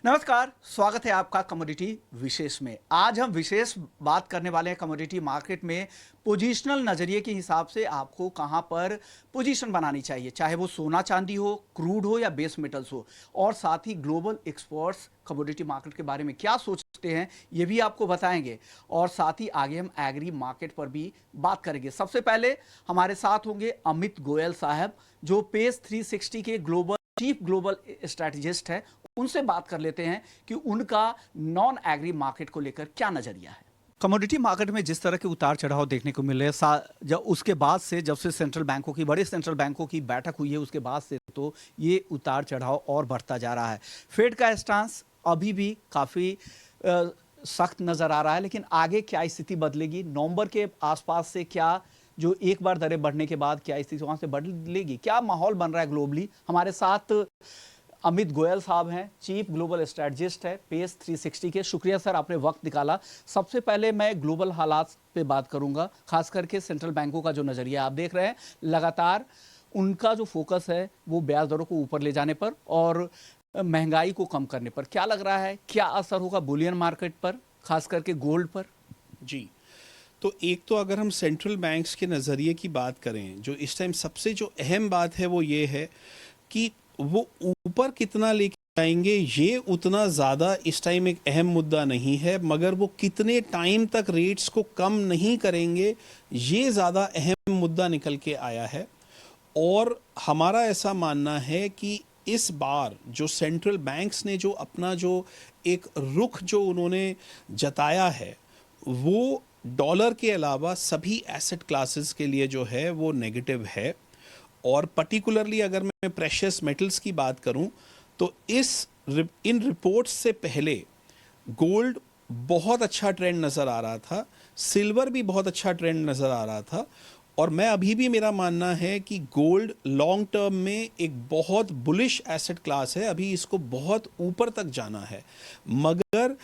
नमस्कार, स्वागत है आपका कमोडिटी विशेष में। आज हम विशेष बात करने वाले हैं कमोडिटी मार्केट में पोजीशनल नजरिए के हिसाब से आपको कहां पर पोजीशन बनानी चाहिए, चाहे वो सोना चांदी हो, क्रूड हो या बेस मेटल्स हो, और साथ ही ग्लोबल एक्सपर्ट्स कमोडिटी मार्केट के बारे में क्या सोचते हैं ये भी आपको बताएंगे। और साथ ही आगे हम एग्री मार्केट पर भी बात करेंगे। सबसे पहले हमारे साथ होंगे अमित गोयल साहब, जो पेस 360 के चीफ ग्लोबल स्ट्रैटेजिस्ट है। उनसे बात कर लेते हैं कि उनका नॉन एग्री मार्केट को लेकर क्या नजरिया है। कमोडिटी मार्केट में जिस तरह के उतार चढ़ाव देखने को मिले जब उसके बाद से जब से बड़े सेंट्रल बैंकों की बैठक हुई है उसके बाद से तो ये उतार चढ़ाव और बढ़ता जा रहा है। फेड का स्टांस अभी भी काफ़ी सख्त नज़र आ रहा है, लेकिन आगे क्या स्थिति बदलेगी, नवंबर के आसपास से क्या जो एक बार दरें बढ़ने के बाद क्या स्थिति वहां से बदलेगी, क्या माहौल बन रहा है ग्लोबली। हमारे साथ अमित गोयल साहब हैं, चीफ ग्लोबल स्ट्रैटेजिस्ट है पेस 360 के। शुक्रिया सर, आपने वक्त निकाला। सबसे पहले मैं ग्लोबल हालात पे बात करूंगा, खास करके सेंट्रल बैंकों का जो नज़रिया आप देख रहे हैं, लगातार उनका जो फोकस है वो ब्याज दरों को ऊपर ले जाने पर और महंगाई को कम करने पर। क्या लग रहा है, क्या असर होगा बुलियन मार्केट पर, खास करके गोल्ड पर? जी, तो एक तो अगर हम सेंट्रल बैंक्स के नज़रिए की बात करें, जो इस टाइम सबसे जो अहम बात है वो ये है कि वो ऊपर कितना लेके जाएंगे, ये उतना ज़्यादा इस टाइम एक अहम मुद्दा नहीं है, मगर वो कितने टाइम तक रेट्स को कम नहीं करेंगे ये ज़्यादा अहम मुद्दा निकल के आया है। और हमारा ऐसा मानना है कि इस बार जो सेंट्रल बैंक्स ने जो अपना जो एक रुख जो उन्होंने जताया है वो डॉलर के अलावा सभी एसेट क्लासेस के लिए जो है वो नेगेटिव है। और पर्टिकुलरली अगर मैं प्रेशियस मेटल्स की बात करूं तो इन रिपोर्ट्स से पहले गोल्ड बहुत अच्छा ट्रेंड नज़र आ रहा था, सिल्वर भी बहुत अच्छा ट्रेंड नज़र आ रहा था। और मैं अभी भी मेरा मानना है कि गोल्ड लॉन्ग टर्म में एक बहुत बुलिश एसेट क्लास है, अभी इसको बहुत ऊपर तक जाना है। मगर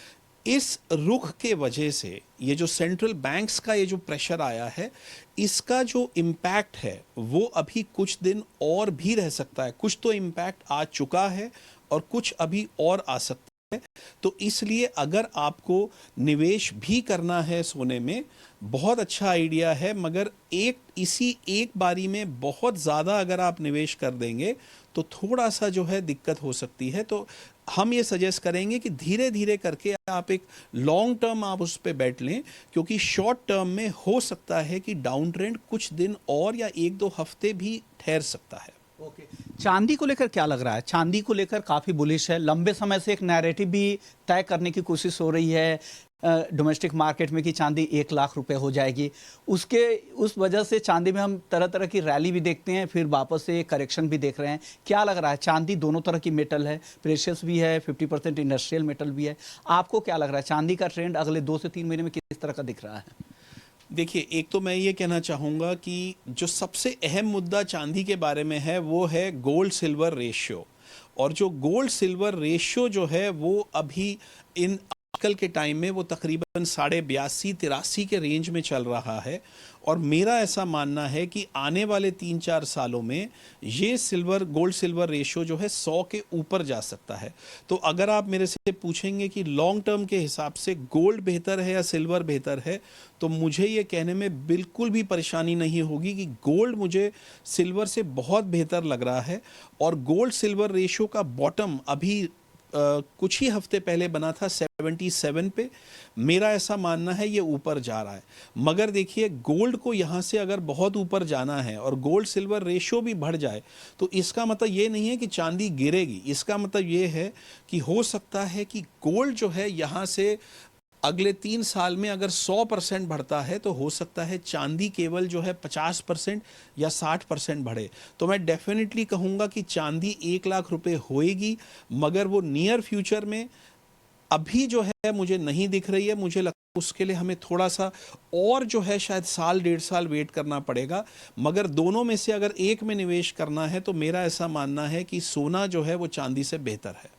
इस रुख के वजह से ये जो सेंट्रल बैंक्स का ये जो प्रेशर आया है, इसका जो इम्पैक्ट है वो अभी कुछ दिन और भी रह सकता है। कुछ तो इम्पैक्ट आ चुका है और कुछ अभी और आ सकता है। तो इसलिए अगर आपको निवेश भी करना है सोने में, बहुत अच्छा आइडिया है, मगर इसी एक बारी में बहुत ज़्यादा अगर आप निवेश कर देंगे तो थोड़ा सा जो है दिक्कत हो सकती है। तो हम ये सजेस्ट करेंगे कि धीरे धीरे करके आप एक लॉन्ग टर्म आप उस पर बैठ लें, क्योंकि शॉर्ट टर्म में हो सकता है कि डाउन ट्रेंड कुछ दिन और या एक दो हफ्ते भी ठहर सकता है। ओके, चांदी को लेकर क्या लग रहा है? चांदी को लेकर काफ़ी बुलिश है, लंबे समय से एक नैरेटिव भी तय करने की कोशिश हो रही है डोमेस्टिक मार्केट में कि चांदी 1 लाख रुपए हो जाएगी। उस वजह से चांदी में हम तरह तरह की रैली भी देखते हैं, फिर वापस से करेक्शन भी देख रहे हैं। क्या लग रहा है? चांदी दोनों तरह की मेटल है, प्रेशियस भी है, 50% इंडस्ट्रियल मेटल भी है। आपको क्या लग रहा है, चांदी का ट्रेंड अगले 2 से 3 महीने में किस तरह का दिख रहा है? देखिए, एक तो मैं ये कहना चाहूँगा कि जो सबसे अहम मुद्दा चांदी के बारे में है वो है गोल्ड सिल्वर रेशियो। और जो गोल्ड सिल्वर रेशियो जो है वो अभी इन आजकल के टाइम में वो तकरीबन 82-83 के रेंज में चल रहा है। और मेरा ऐसा मानना है कि आने वाले 3-4 सालों में ये गोल्ड सिल्वर रेशियो जो है 100 के ऊपर जा सकता है। तो अगर आप मेरे से पूछेंगे कि लॉन्ग टर्म के हिसाब से गोल्ड बेहतर है या सिल्वर बेहतर है, तो मुझे ये कहने में बिल्कुल भी परेशानी नहीं होगी कि गोल्ड मुझे सिल्वर से बहुत बेहतर लग रहा है। और गोल्ड सिल्वर रेशियो का बॉटम अभी कुछ ही हफ्ते पहले बना था 77 पे। मेरा ऐसा मानना है ये ऊपर जा रहा है। मगर देखिए, गोल्ड को यहाँ से अगर बहुत ऊपर जाना है और गोल्ड सिल्वर रेशियो भी बढ़ जाए तो इसका मतलब ये नहीं है कि चांदी गिरेगी। इसका मतलब ये है कि हो सकता है कि गोल्ड जो है यहाँ से अगले 3 साल में अगर 100% बढ़ता है तो हो सकता है चांदी केवल जो है 50% या 60% बढ़े। तो मैं डेफिनेटली कहूँगा कि चांदी 1 लाख रुपए होएगी, मगर वो नियर फ्यूचर में अभी जो है मुझे नहीं दिख रही है। मुझे लगता है उसके लिए हमें थोड़ा सा और जो है शायद 1-1.5 साल वेट करना पड़ेगा। मगर दोनों में से अगर एक में निवेश करना है तो मेरा ऐसा मानना है कि सोना जो है वो चांदी से बेहतर है।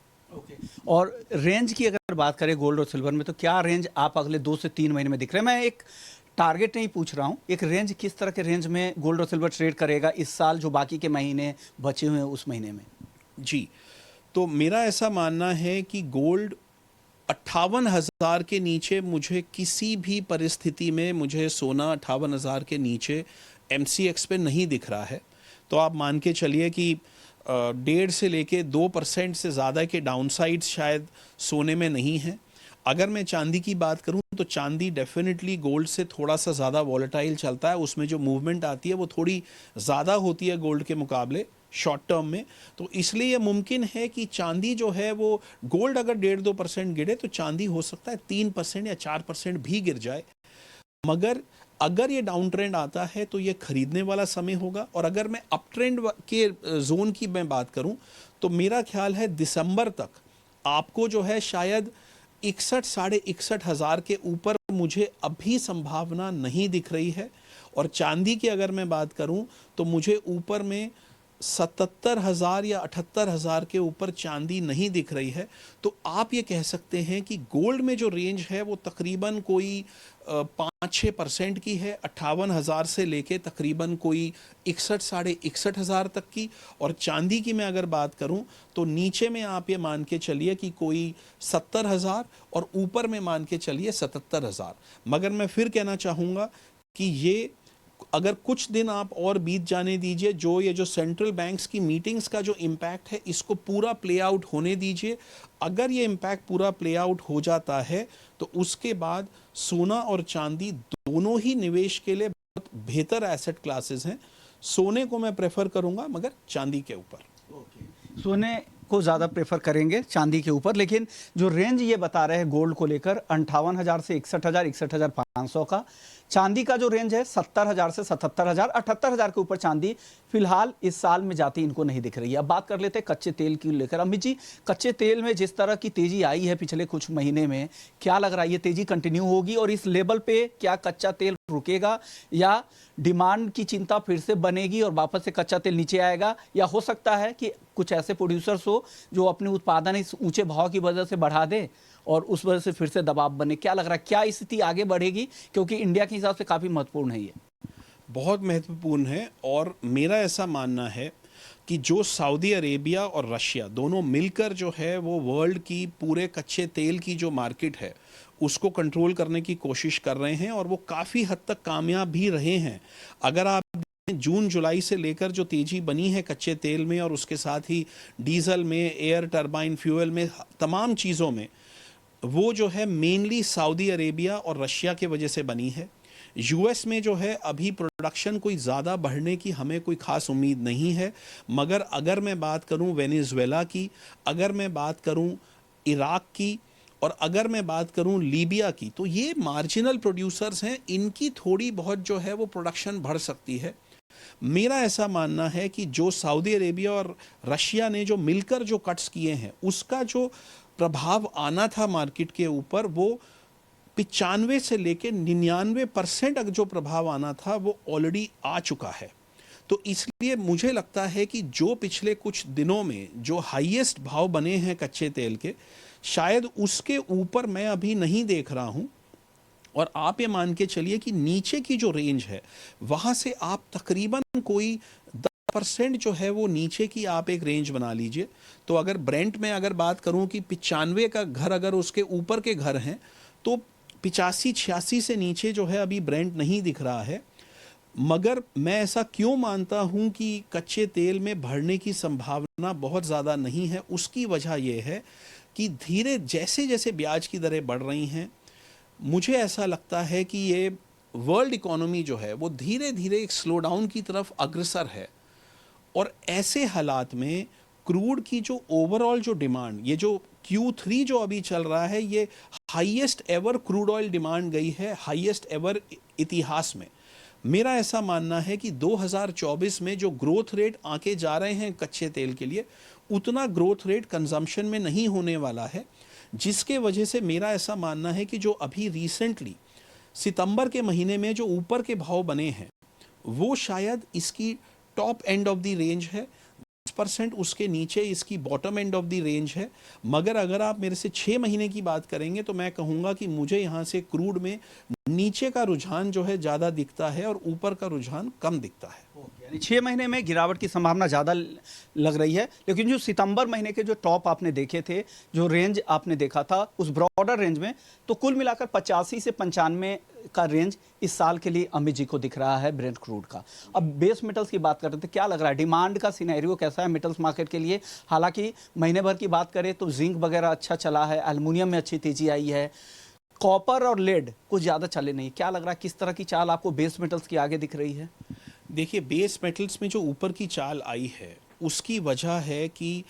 और रेंज की अगर बात करें गोल्ड और सिल्वर में, तो क्या रेंज आप अगले 2 से 3 महीने में दिख रहे हैं? मैं एक टारगेट नहीं पूछ रहा हूं, एक रेंज, किस तरह के रेंज में गोल्ड और सिल्वर ट्रेड करेगा इस साल, जो बाकी के महीने बचे हुए हैं उस महीने में? जी, तो मेरा ऐसा मानना है कि गोल्ड 58,000 के नीचे मुझे किसी भी परिस्थिति में मुझे सोना 58,000 के नीचे MCX पे नहीं दिख रहा है। तो आप मान के चलिए कि 1.5 से लेके 2% से ज़्यादा के डाउनसाइड शायद सोने में नहीं है। अगर मैं चांदी की बात करूं तो चांदी डेफिनेटली गोल्ड से थोड़ा सा ज़्यादा वॉलेटाइल चलता है, उसमें जो मूवमेंट आती है वो थोड़ी ज़्यादा होती है गोल्ड के मुकाबले शॉर्ट टर्म में। तो इसलिए ये मुमकिन है कि चांदी जो है वो गोल्ड अगर 1.5-2% गिरे तो चांदी हो सकता है 3% या 4% भी गिर जाए। मगर अगर ये डाउन ट्रेंड आता है तो ये खरीदने वाला समय होगा। और अगर मैं अप ट्रेंड के जोन की मैं बात करूं तो मेरा ख्याल है दिसंबर तक आपको जो है शायद 61-61,500 के ऊपर मुझे अभी संभावना नहीं दिख रही है। और चांदी की अगर मैं बात करूं तो मुझे ऊपर में 77,000 या 78,000 के ऊपर चांदी नहीं दिख रही है। तो आप ये कह सकते हैं कि गोल्ड में जो रेंज है वो तकरीबन कोई 5-6% की है, 58,000 से लेके तकरीबन कोई 61-61,500 तक की। और चांदी की मैं अगर बात करूं तो नीचे में आप ये मान के चलिए कि कोई 70,000 और ऊपर में मान के चलिए 77,000। मगर मैं फिर कहना चाहूँगा कि ये अगर कुछ दिन आप और बीत जाने दीजिए, ये जो सेंट्रल बैंक्स की मीटिंग्स का जो इम्पैक्ट है इसको पूरा प्ले आउट होने दीजिए। अगर ये इम्पैक्ट पूरा प्ले आउट हो जाता है तो उसके बाद सोना और चांदी दोनों ही निवेश के लिए बहुत बेहतर एसेट क्लासेस हैं। सोने को मैं प्रेफर करूंगा मगर चांदी के ऊपर। सोने को ज़्यादा प्रेफर करेंगे चांदी के ऊपर, लेकिन जो रेंज ये बता रहे हैं गोल्ड को लेकर 58,000 से 61,000, 61,500 का। चांदी का जो रेंज है 70,000 से 77,000, 78,000 के ऊपर चांदी फिलहाल इस साल में जाती इनको नहीं दिख रही है। अब बात कर लेते हैं कच्चे तेल की लेकर। अमित जी, कच्चे तेल में जिस तरह की तेजी आई है पिछले कुछ महीने में, क्या लग रहा है ये तेजी कंटिन्यू होगी और इस लेवल पे क्या कच्चा तेल रुकेगा या डिमांड की चिंता फिर से बनेगी और वापस से कच्चा तेल नीचे आएगा? या हो सकता है कि कुछ ऐसे प्रोड्यूसर्स हो जो अपने उत्पादन इस ऊंचे भाव की वजह से बढ़ा दे और उस वजह से फिर से दबाव बने? क्या लग रहा है, क्या स्थिति आगे बढ़ेगी? क्योंकि इंडिया के हिसाब से काफ़ी महत्वपूर्ण है ये। बहुत महत्वपूर्ण है। और मेरा ऐसा मानना है कि जो सऊदी अरेबिया और रशिया दोनों मिलकर जो है वो वर्ल्ड की पूरे कच्चे तेल की जो मार्केट है उसको कंट्रोल करने की कोशिश कर रहे हैं और वो काफ़ी हद तक कामयाब भी रहे हैं। अगर आप जून जुलाई से लेकर जो तेजी बनी है कच्चे तेल में और उसके साथ ही डीजल में, एयर टरबाइन फ्यूल में, तमाम चीज़ों में, वो जो है मेनली सऊदी अरेबिया और रशिया के वजह से बनी है। यूएस में जो है अभी प्रोडक्शन कोई ज़्यादा बढ़ने की हमें कोई ख़ास उम्मीद नहीं है। मगर अगर मैं बात करूं वेनेजुएला की, अगर मैं बात करूं इराक की और अगर मैं बात करूं लीबिया की, तो ये मार्जिनल प्रोड्यूसर्स हैं, इनकी थोड़ी बहुत जो है वो प्रोडक्शन बढ़ सकती है। मेरा ऐसा मानना है कि जो सऊदी अरेबिया और रशिया ने जो मिलकर जो कट्स किए हैं उसका जो प्रभाव आना था मार्केट के ऊपर वो 95 से लेकर 99% जो प्रभाव आना था वो ऑलरेडी आ चुका है। तो इसलिए मुझे लगता है कि जो पिछले कुछ दिनों में जो हाईएस्ट भाव बने हैं कच्चे तेल के, शायद उसके ऊपर मैं अभी नहीं देख रहा हूं। और आप ये मान के चलिए कि नीचे की जो रेंज है वहां से आप तकरीबन कोई 10% जो है वो नीचे की आप एक रेंज बना लीजिए। तो अगर ब्रेंट में अगर बात करूं कि 95 का घर अगर उसके ऊपर के घर हैं तो 85-86 से नीचे जो है अभी ब्रेंट नहीं दिख रहा है। मगर मैं ऐसा क्यों मानता हूं कि कच्चे तेल में बढ़ने की संभावना बहुत ज़्यादा नहीं है, उसकी वजह यह है कि धीरे जैसे जैसे ब्याज की दरें बढ़ रही हैं, मुझे ऐसा लगता है कि ये वर्ल्ड इकोनॉमी जो है वो धीरे धीरे एक स्लो डाउन की तरफ अग्रसर है। और ऐसे हालात में क्रूड की जो ओवरऑल जो डिमांड, ये जो Q3 जो अभी चल रहा है, ये highest ever crude oil demand गई है, हाईएस्ट एवर इतिहास में। मेरा ऐसा मानना है कि 2024 में जो ग्रोथ रेट आके जा रहे हैं कच्चे तेल के लिए, उतना ग्रोथ रेट कंजम्पशन में नहीं होने वाला है, जिसके वजह से मेरा ऐसा मानना है कि जो अभी रिसेंटली सितंबर के महीने में जो ऊपर के भाव बने हैं वो शायद इसकी top end of the range है, 10% उसके नीचे इसकी bottom end of the range है। मगर अगर आप मेरे से 6 महीने की बात करेंगे तो मैं कहूँगा कि मुझे यहाँ से क्रूड में नीचे का रुझान जो है ज़्यादा दिखता है और ऊपर का रुझान कम दिखता है। यानी 6 महीने में गिरावट की संभावना ज़्यादा लग रही है, लेकिन जो सितंबर महीने के जो टॉप आपने देखे थे, जो रेंज आपने देखा था उस ब्रॉडर रेंज में, तो कुल मिलाकर 85 से 95 का रेंज इस साल के लिए अमित जी को दिख रहा है ब्रेंट क्रूड का। अब बेस मेटल्स की बात करते थे, क्या लग रहा है डिमांड का सिनेरियो कैसा है मेटल्स मार्केट के लिए? हालांकि महीने भर की बात करें तो जिंक वगैरह अच्छा चला है, एल्युमिनियम में अच्छी तेजी आई है, कॉपर और लेड कुछ ज़्यादा चले नहीं। क्या लग रहा है किस तरह की चाल आपको बेस मेटल्स की आगे दिख रही है? देखिए, बेस मेटल्स में जो ऊपर की चाल आई है उसकी वजह है कि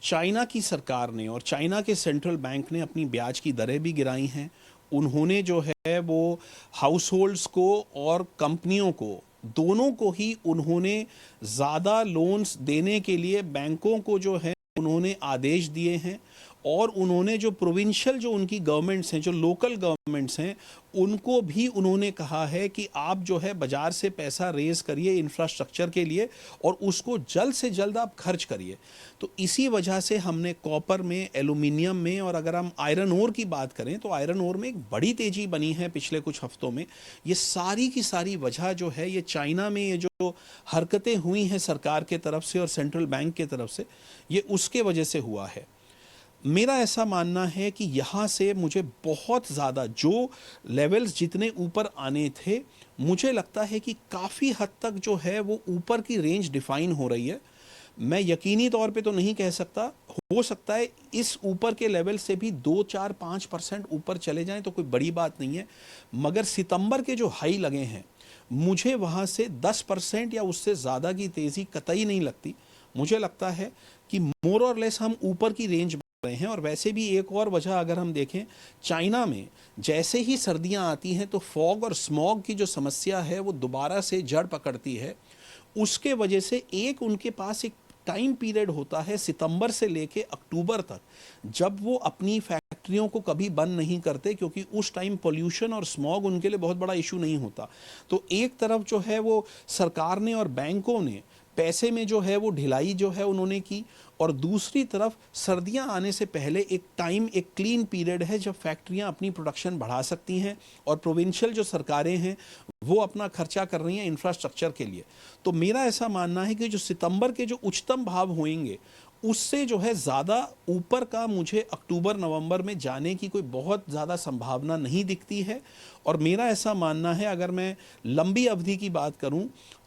चाइना की सरकार ने और चाइना के सेंट्रल बैंक ने अपनी ब्याज की दरें भी गिराई हैं। उन्होंने जो है वो हाउस होल्ड्स को और कंपनियों को, दोनों को ही उन्होंने ज़्यादा लोन्स देने के लिए बैंकों को जो है उन्होंने आदेश दिए हैं। और उन्होंने जो प्रोविंशियल जो उनकी गवर्नमेंट्स हैं, जो लोकल गवर्नमेंट्स हैं, उनको भी उन्होंने कहा है कि आप जो है बाजार से पैसा रेज करिए इंफ्रास्ट्रक्चर के लिए और उसको जल्द से जल्द आप खर्च करिए। तो इसी वजह से हमने कॉपर में, एल्युमिनियम में, और अगर हम आयरन ओर की बात करें तो आयरन ओर में एक बड़ी तेजी बनी है पिछले कुछ हफ्तों में। ये सारी की सारी वजह जो है, ये चाइना में ये जो हरकतें हुई हैं सरकार के तरफ से और सेंट्रल बैंक के तरफ से, ये उसके वजह से हुआ है। मेरा ऐसा मानना है कि यहाँ से मुझे बहुत ज़्यादा जो लेवल्स जितने ऊपर आने थे, मुझे लगता है कि काफ़ी हद तक जो है वो ऊपर की रेंज डिफाइन हो रही है। मैं यकीनी तौर पे तो नहीं कह सकता, हो सकता है इस ऊपर के लेवल से भी 2, 4, 5% ऊपर चले जाएं तो कोई बड़ी बात नहीं है। मगर सितंबर के जो हाई लगे हैं, मुझे वहाँ से 10% या उससे ज़्यादा की तेज़ी कतई नहीं लगती। मुझे लगता है कि मोर और लेस हम ऊपर की रेंज रहे हैं। और वैसे भी एक और वजह अगर हम देखें, चाइना में जैसे ही सर्दियां आती हैं तो फॉग और स्मॉग की जो समस्या है वो दोबारा से जड़ पकड़ती है। उसके वजह से एक उनके पास एक टाइम पीरियड होता है सितंबर से लेके अक्टूबर तक, जब वो अपनी फैक्ट्रियों को कभी बंद नहीं करते, क्योंकि उस टाइम पोल्यूशन और स्मॉग उनके लिए बहुत बड़ा इशू नहीं होता। तो एक तरफ जो है वो सरकार ने और बैंकों ने पैसे में जो है वो ढिलाई जो है उन्होंने की, और दूसरी तरफ सर्दियां आने से पहले एक टाइम, एक क्लीन पीरियड है जब फैक्ट्रियां अपनी प्रोडक्शन बढ़ा सकती हैं और प्रोविंशियल जो सरकारें हैं वो अपना खर्चा कर रही हैं इंफ्रास्ट्रक्चर के लिए। तो मेरा ऐसा मानना है कि जो सितंबर के जो उच्चतम भाव होंगे उससे जो है ज़्यादा ऊपर का मुझे अक्टूबर नवंबर में जाने की कोई बहुत ज़्यादा संभावना नहीं दिखती है। और मेरा ऐसा मानना है, अगर मैं लंबी अवधि की बात करूं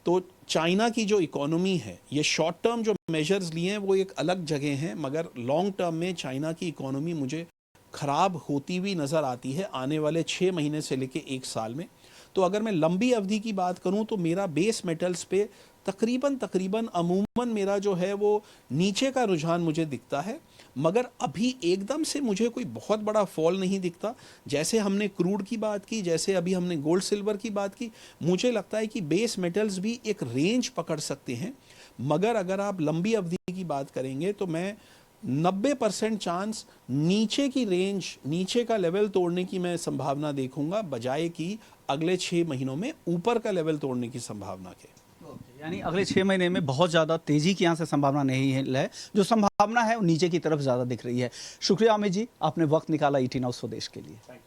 तो चाइना की जो इकोनॉमी है, ये शॉर्ट टर्म जो मेजर्स लिए हैं वो एक अलग जगह हैं, मगर लॉन्ग टर्म में चाइना की इकोनॉमी मुझे ख़राब होती हुई नज़र आती है आने वाले 6 महीने से लेके 1 साल में। तो अगर मैं लंबी अवधि की बात करूं तो मेरा बेस मेटल्स पे तकरीबन अमूमन मेरा जो है वो नीचे का रुझान मुझे दिखता है, मगर अभी एकदम से मुझे कोई बहुत बड़ा फॉल नहीं दिखता। जैसे हमने क्रूड की बात की, जैसे अभी हमने गोल्ड सिल्वर की बात की, मुझे लगता है कि बेस मेटल्स भी एक रेंज पकड़ सकते हैं। मगर अगर आप लंबी अवधि की बात करेंगे तो मैं 90% चांस नीचे की रेंज, नीचे का लेवल तोड़ने की मैं संभावना देखूंगा, बजाय कि अगले 6 महीनों में ऊपर का लेवल तोड़ने की संभावना के। यानी अगले 6 महीने में बहुत ज़्यादा तेजी की यहाँ से संभावना नहीं है, जो संभावना है वो नीचे की तरफ ज़्यादा दिख रही है। शुक्रिया अमित जी, आपने वक्त निकाला ईटी नाउ स्वदेश के लिए।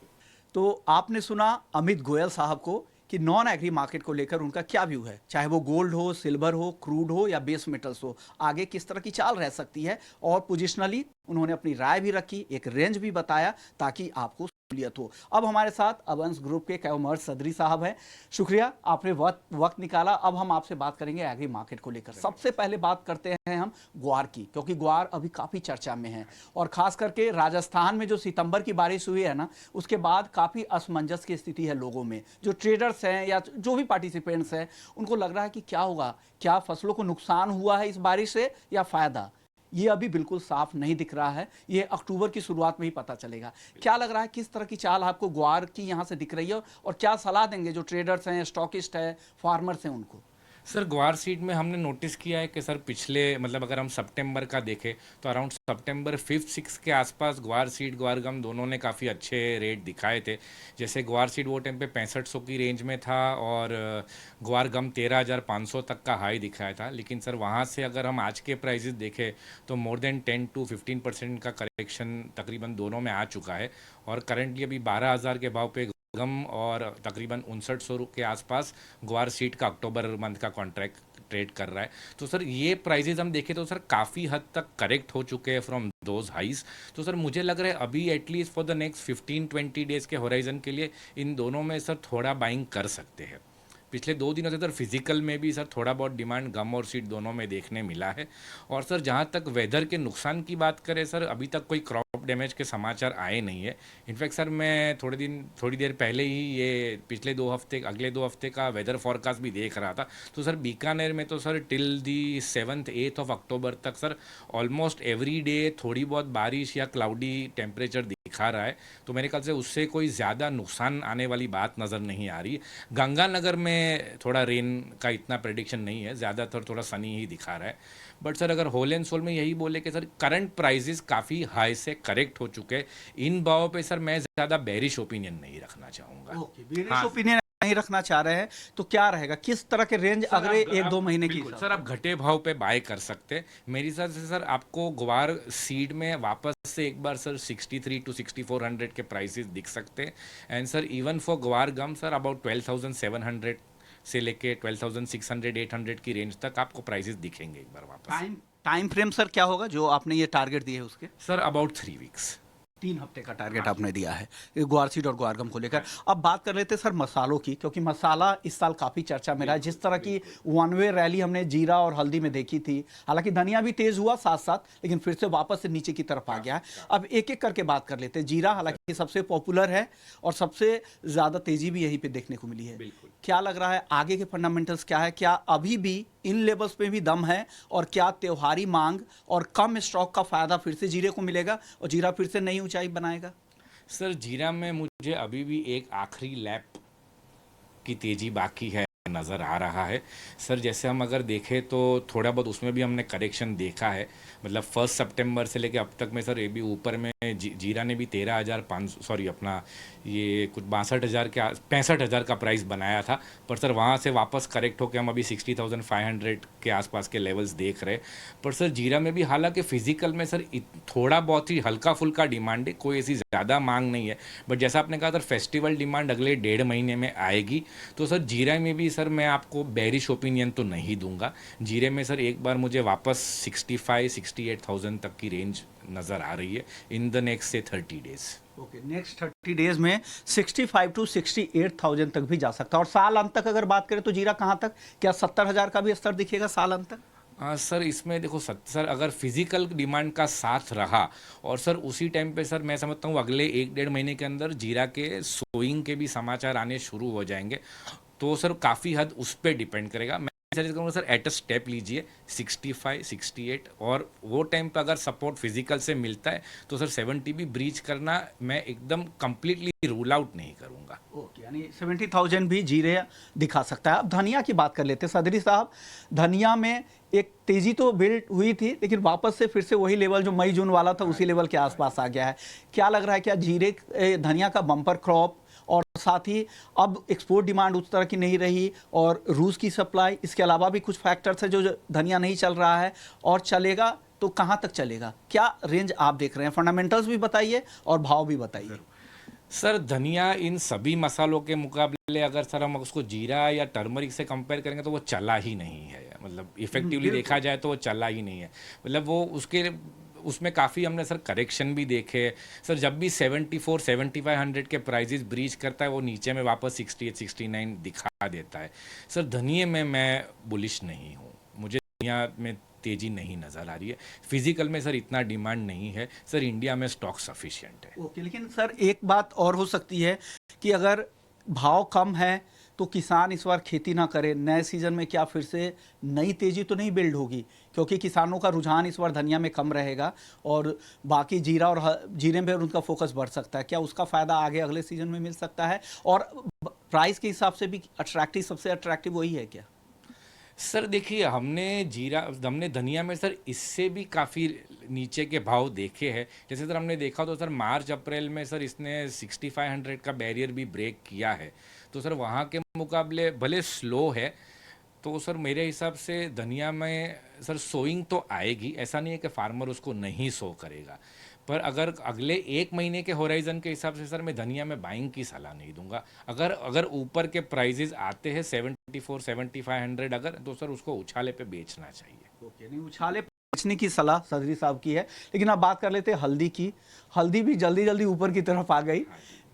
तो आपने सुना अमित गोयल साहब को कि नॉन एग्री मार्केट को लेकर उनका क्या व्यू है, चाहे वो गोल्ड हो, सिल्वर हो, क्रूड हो या बेस मेटल्स हो, आगे किस तरह की चाल रह सकती है। और पोजिशनली उन्होंने अपनी राय भी रखी, एक रेंज भी बताया ताकि आपको सहूलियत हो। अब हमारे साथ अवंस ग्रुप के कमर सदरी साहब हैं। शुक्रिया, आपने वक्त निकाला। अब हम आपसे बात करेंगे एग्री मार्केट को लेकर। सबसे पहले बात करते हैं हम ग्वार की, क्योंकि ग्वार अभी काफ़ी चर्चा में है, और खास करके राजस्थान में जो सितंबर की बारिश हुई है ना, उसके बाद काफ़ी असमंजस की स्थिति है लोगों में। जो ट्रेडर्स हैं या जो भी पार्टिसिपेंट्स हैं, उनको लग रहा है कि क्या होगा, क्या फसलों को नुकसान हुआ है इस बारिश से या फ़ायदा, ये अभी बिल्कुल साफ नहीं दिख रहा है। ये अक्टूबर की शुरुआत में ही पता चलेगा। क्या लग रहा है, किस तरह की चाल आपको ग्वार की यहाँ से दिख रही है, और क्या सलाह देंगे जो ट्रेडर्स हैं, स्टॉकिस्ट है, फार्मर्स हैं उनको? सर, ग्वार सीड में हमने नोटिस किया है कि सर पिछले मतलब अगर हम सितंबर का देखें तो अराउंड सितंबर 5-6 के आसपास ग्वार सीड, ग्वार गम दोनों ने काफ़ी अच्छे रेट दिखाए थे। जैसे ग्वार सीड वो टाइम पे 6500 की रेंज में था और ग्वार गम 13,500 तक का हाई दिखाया था। लेकिन सर वहाँ से अगर हम आज के प्राइजेस देखें तो मोर देन 10 to 15% का करेक्शन तकरीबन दोनों में आ चुका है, और करंटली अभी 12,000 के भाव पे गम और तकरीबन 5900 के आसपास ग्वार सीड का अक्टूबर मंथ का कॉन्ट्रैक्ट ट्रेड कर रहा है। तो सर ये प्राइजेज हम देखें तो सर काफ़ी हद तक करेक्ट हो चुके हैं फ्रॉम दोज हाइज। तो सर मुझे लग रहा है अभी at least for the next 15-20 days के होराइजन के लिए इन दोनों में सर थोड़ा बाइंग कर सकते हैं। पिछले 2 दिनों से सर फिजिकल में भी सर थोड़ा बहुत डिमांड गम और सीड दोनों में देखने मिला है। और सर जहाँ तक वेदर के नुकसान की बात करें सर, अभी तक कोई क्रॉप डैमेज के समाचार आए नहीं है। इनफैक्ट सर मैं थोड़ी देर पहले ही ये पिछले 2 हफ्ते अगले 2 हफ्ते का वेदर फॉरकास्ट भी देख रहा था। तो सर बीकानेर में तो sir till the 7th-8th of October तक सर ऑलमोस्ट एवरी डे थोड़ी बहुत बारिश या क्लाउडी टेम्परेचर दिखा रहा है। तो मेरे ख्याल से उससे कोई ज़्यादा नुकसान आने वाली बात नज़र नहीं आ रही। गंगानगर में थोड़ा रेन का इतना प्रेडिक्शन नहीं है, ज़्यादातर थोड़ा सनी ही दिखा रहा है। बट सर अगर होल एंड सोल में यही बोले कि सर करंट प्राइजेस काफ़ी हाई से करेक्ट हो चुके हैं, इन भाव पे सर मैं ज़्यादा बेरिश ओपिनियन नहीं रखना चाहूँगा। ओके, बेरिश हाँ। ओपिनियन नहीं रखना चाह रहे हैं तो क्या रहेगा, किस तरह के रेंज सर अगले आप- 1-2 आप- महीने की बिल्कुल, हिसाब सर आप घटे भाव पे बाय कर सकते हैं। मेरी हिसाब से सर आपको ग्वार सीड में वापस से एक बार सर 63 to 6400 के प्राइसेस दिख सकते हैं। एंड सर इवन फॉर ग्वार गम सर अबाउट 12,700 से लेके 12,600-800 की रेंज तक आपको प्राइसेस दिखेंगे एक बार वापस। टाइम फ्रेम सर क्या होगा जो आपने ये टारगेट दिए है उसके? Sir about 3 weeks. 3 हफ्ते का टारगेट आपने दिया है ये ग्वार सीड और ग्वारगम को लेकर। अब बात कर लेते हैं सर मसालों की, क्योंकि मसाला इस साल काफ़ी चर्चा में रहा है। जिस तरह की वन वे रैली हमने जीरा और हल्दी में देखी थी, हालांकि धनिया भी तेज हुआ साथ साथ, लेकिन फिर से वापस से नीचे की तरफ आ गया है। अब एक एक करके बात कर लेते हैं। जीरा हालांकि सबसे पॉपुलर है और सबसे ज़्यादा तेजी भी यहीं पे देखने को मिली है। बिल्कुल। क्या लग रहा है आगे के फंडामेंटल्स क्या है? क्या अभी भी इन लेवल्स पे भी दम है, और क्या त्योहारी मांग और कम स्टॉक का फायदा फिर से जीरे को मिलेगा और जीरा फिर से नई ऊंचाई बनाएगा? सर जीरा में मुझे अभी भी एक आखिरी लैप की तेजी बाकी है नज़र आ रहा है। सर जैसे हम अगर देखें तो थोड़ा बहुत उसमें भी हमने करेक्शन देखा है। मतलब 1 सितंबर से लेके अब तक में सर ये भी ऊपर में जीरा ने भी 13,500 सॉरी अपना ये कुछ 62,000 के 65,000 का प्राइस बनाया था। पर सर वहाँ से वापस करेक्ट होकर हम अभी 60,500 के आसपास के लेवल्स देख रहे हैं। पर सर जीरा में भी हालांकि फिजिकल में सर थोड़ा बहुत ही हल्का फुल्का डिमांड है, कोई ऐसी ज़्यादा मांग नहीं है। बट जैसा आपने कहा सर फेस्टिवल डिमांड अगले 1.5 महीने में आएगी। तो सर जीरा में भी सर मैं आपको बेरिश ओपिनियन तो नहीं दूंगा। जीरे में सर एक बार मुझे वापस 65-68,000 तक की रेंज नज़र आ रही है इन द नेक्स्ट से 30 डेज। ओके, नेक्स्ट 30 डेज में 65 to 68,000 तक भी जा सकता है। और साल अंत तक अगर बात करें तो जीरा कहाँ तक, क्या 70,000 का भी स्तर दिखेगा साल अंत तक? सर इसमें देखो सर अगर फिजिकल डिमांड का साथ रहा और सर उसी टाइम पे सर मैं समझता हूँ अगले 1-1.5 महीने के अंदर जीरा के सोइंग के भी समाचार आने शुरू हो जाएंगे। तो सर काफ़ी हद उस पर डिपेंड करेगा। मैं सजेस्ट करूँगा सर एट अ स्टेप लीजिए 65-68, और वो टाइम पर अगर सपोर्ट फिजिकल से मिलता है तो सर 70 भी ब्रीच करना मैं एकदम कंप्लीटली रूल आउट नहीं करूँगा। ओके, यानी 70,000 भी जीरे दिखा सकता है। अब धनिया की बात कर लेते हैं सदरी साहब। धनिया में एक तेजी तो बिल्ड हुई थी, लेकिन वापस से फिर से वही लेवल जो मई जून वाला था उसी लेवल के आसपास आ गया है। क्या लग रहा है, क्या जीरे धनिया का बम्पर क्रॉप और साथ ही अब एक्सपोर्ट डिमांड उस तरह की नहीं रही और रूस की सप्लाई, इसके अलावा भी कुछ फैक्टर्स है जो धनिया नहीं चल रहा है, और चलेगा तो कहाँ तक चलेगा? क्या रेंज आप देख रहे हैं? फंडामेंटल्स भी बताइए और भाव भी बताइए। सर धनिया इन सभी मसालों के मुकाबले अगर सर हम उसको जीरा या टर्मरिक से कंपेयर करेंगे तो वो चला ही नहीं है। मतलब इफेक्टिवली देखा जाए तो वो चला ही नहीं है। मतलब वो उसमें काफ़ी हमने सर करेक्शन भी देखे सर। जब भी 74-7500 के प्राइजेस ब्रीच करता है वो नीचे में वापस 68-69 दिखा देता है। सर धनिये में मैं बुलिश नहीं हूँ, मुझे धनिया में तेज़ी नहीं नज़र आ रही है। फिजिकल में सर इतना डिमांड नहीं है सर, इंडिया में स्टॉक सफिशिएंट है। ओके, लेकिन सर एक बात और हो सकती है कि अगर भाव कम है तो किसान इस बार खेती ना करे, नए सीजन में क्या फिर से नई तेजी तो नहीं बिल्ड होगी? क्योंकि किसानों का रुझान इस बार धनिया में कम रहेगा और बाकी जीरा और जीरे में उनका फोकस बढ़ सकता है। क्या उसका फ़ायदा आगे अगले सीजन में मिल सकता है? और प्राइस के हिसाब से भी अट्रैक्टिव, सबसे अट्रैक्टिव वही है क्या? सर देखिए हमने धनिया में सर इससे भी काफ़ी नीचे के भाव देखे हैं। जैसे सर हमने देखा तो सर मार्च अप्रैल में सर इसने 6500 का बैरियर भी ब्रेक किया है। तो सर वहाँ के मुकाबले भले स्लो है, तो सर मेरे हिसाब से धनिया में सर सोइंग तो आएगी, ऐसा नहीं है कि फार्मर उसको नहीं सो करेगा, पर अगर अगले एक महीने के होराइजन के हिसाब से सर मैं धनिया में बाइंग की सलाह नहीं दूंगा। अगर अगर ऊपर के प्राइजेस आते हैं 74 7500 अगर, तो सर उसको उछाले पे बेचना चाहिए। ओके, नहीं उछाले बेचने की सलाह सदरी साहब की है। लेकिन अब बात कर लेते हैं हल्दी की। हल्दी भी जल्दी जल्दी ऊपर की तरफ आ गई,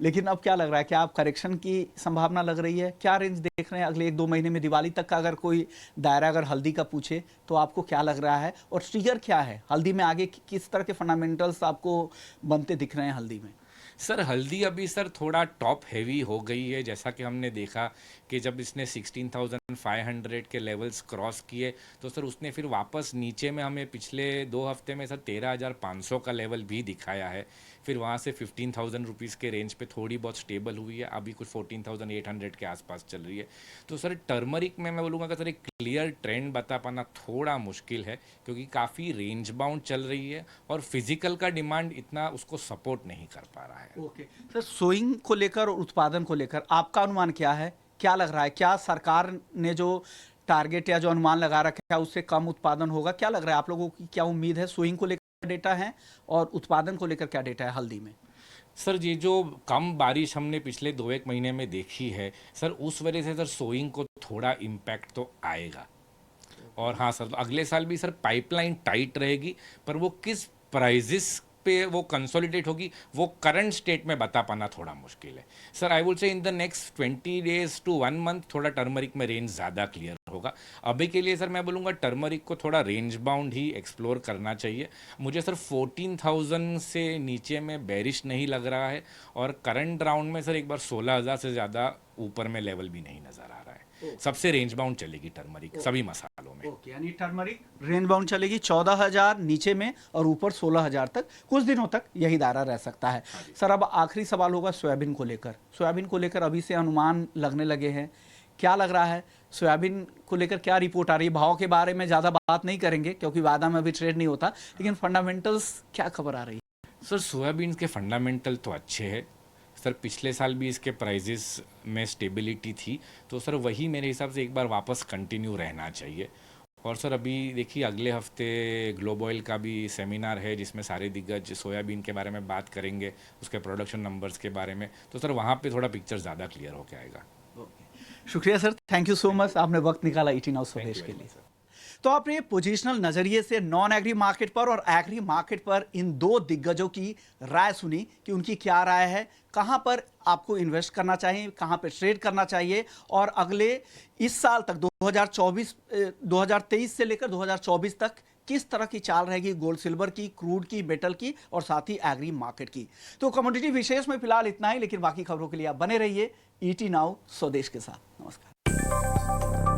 लेकिन अब क्या लग रहा है, क्या आप करेक्शन की संभावना लग रही है? क्या रेंज देख रहे हैं अगले 1-2 महीने में? दिवाली तक का अगर कोई दायरा अगर हल्दी का पूछे तो आपको क्या लग रहा है, और ट्रिगर क्या है हल्दी में? आगे किस तरह के फंडामेंटल्स आपको बनते दिख रहे हैं हल्दी में? सर हल्दी अभी सर थोड़ा टॉप हैवी हो गई है, जैसा कि हमने देखा कि जब इसने 16,500 के लेवल्स क्रॉस किए तो सर उसने फिर वापस नीचे में हमें पिछले 2 हफ्ते में सर 13,500 का लेवल भी दिखाया है। फिर वहाँ से 15,000 रुपीज़ के रेंज पे थोड़ी बहुत स्टेबल हुई है, अभी कुछ 14,800 के आसपास चल रही है। तो सर टर्मरिक में मैं बोलूँगा कि सर एक क्लियर ट्रेंड बता पाना थोड़ा मुश्किल है, क्योंकि काफ़ी रेंज बाउंड चल रही है और फिजिकल का डिमांड इतना उसको सपोर्ट नहीं कर पा रहा है। ओके सर, सोइंग को लेकर और उत्पादन को लेकर आपका अनुमान क्या है? क्या लग रहा है, क्या सरकार ने जो टारगेट या जो अनुमान लगा रखा है उससे कम उत्पादन होगा? क्या लग रहा है आप लोगों की, क्या उम्मीद है? सोइंग को लेकर डेटा है और उत्पादन को लेकर क्या डेटा है हल्दी में? सर ये जो कम बारिश हमने पिछले 2-1 महीने में देखी है सर, उस वजह से सर सोइंग को थोड़ा इम्पैक्ट तो आएगा। और हाँ सर, अगले साल भी सर पाइपलाइन टाइट रहेगी, पर वो किस प्राइजेस पे वो कंसोलिडेट होगी वो करंट स्टेट में बता पाना थोड़ा मुश्किल है। Sir I would say in the next 20 days to 1 month थोड़ा टर्मरिक में रेंज ज़्यादा क्लियर होगा। अभी के लिए सर मैं बोलूँगा टर्मरिक को थोड़ा रेंज बाउंड ही एक्सप्लोर करना चाहिए। मुझे सर 14,000 से नीचे में बेरिश नहीं लग रहा है, और करंट राउंड में सर एक बार 16,000 से ज़्यादा ऊपर में लेवल भी नहीं नज़र आ रहा है। सबसे रेंज बाउंड चलेगी टर्मरिक सभी मसालों में। ओके, यानी टर्मरिक रेंज बाउंड चलेगी 14,000 नीचे में और ऊपर 16,000 तक, कुछ दिनों तक यही दायरा रह सकता है। सर अब आखिरी सवाल होगा सोयाबीन को लेकर। सोयाबीन को लेकर अभी से अनुमान लगने लगे हैं, क्या लग रहा है सोयाबीन को लेकर? क्या रिपोर्ट आ रही है? भाव के बारे में ज़्यादा बात नहीं करेंगे क्योंकि वादा में अभी ट्रेड नहीं होता, लेकिन फंडामेंटल्स क्या खबर आ रही है? सर सोयाबीन के फंडामेंटल तो अच्छे हैं सर, पिछले साल भी इसके प्राइजेस में स्टेबिलिटी थी, तो सर वही मेरे हिसाब से एक बार वापस कंटिन्यू रहना चाहिए। और सर अभी देखिए अगले हफ्ते ग्लोब ऑयल का भी सेमिनार है जिसमें सारे दिग्गज सोयाबीन के बारे में बात करेंगे, उसके प्रोडक्शन नंबर्स के बारे में, तो सर वहाँ पे थोड़ा पिक्चर ज़्यादा क्लियर होकर आएगा। शुक्रिया sir, thank you so much, आपने वक्त निकाला ईटी नाउ स्वदेश के लिए। तो आपने पोजिशनल नजरिए से नॉन एग्री मार्केट पर और एग्री मार्केट पर इन दो दिग्गजों की राय सुनी कि उनकी क्या राय है, कहां पर आपको इन्वेस्ट करना चाहिए, कहां पर ट्रेड करना चाहिए, और अगले इस साल तक 2023 से लेकर 2024 तक किस तरह की चाल रहेगी गोल्ड सिल्वर की, क्रूड की, मेटल की और साथ ही एग्री मार्केट की। तो कमोडिटी विशेष में फिलहाल इतना ही, लेकिन बाकी खबरों के लिए आप बने रहिए ईटी नाउ स्वदेश के साथ। नमस्कार।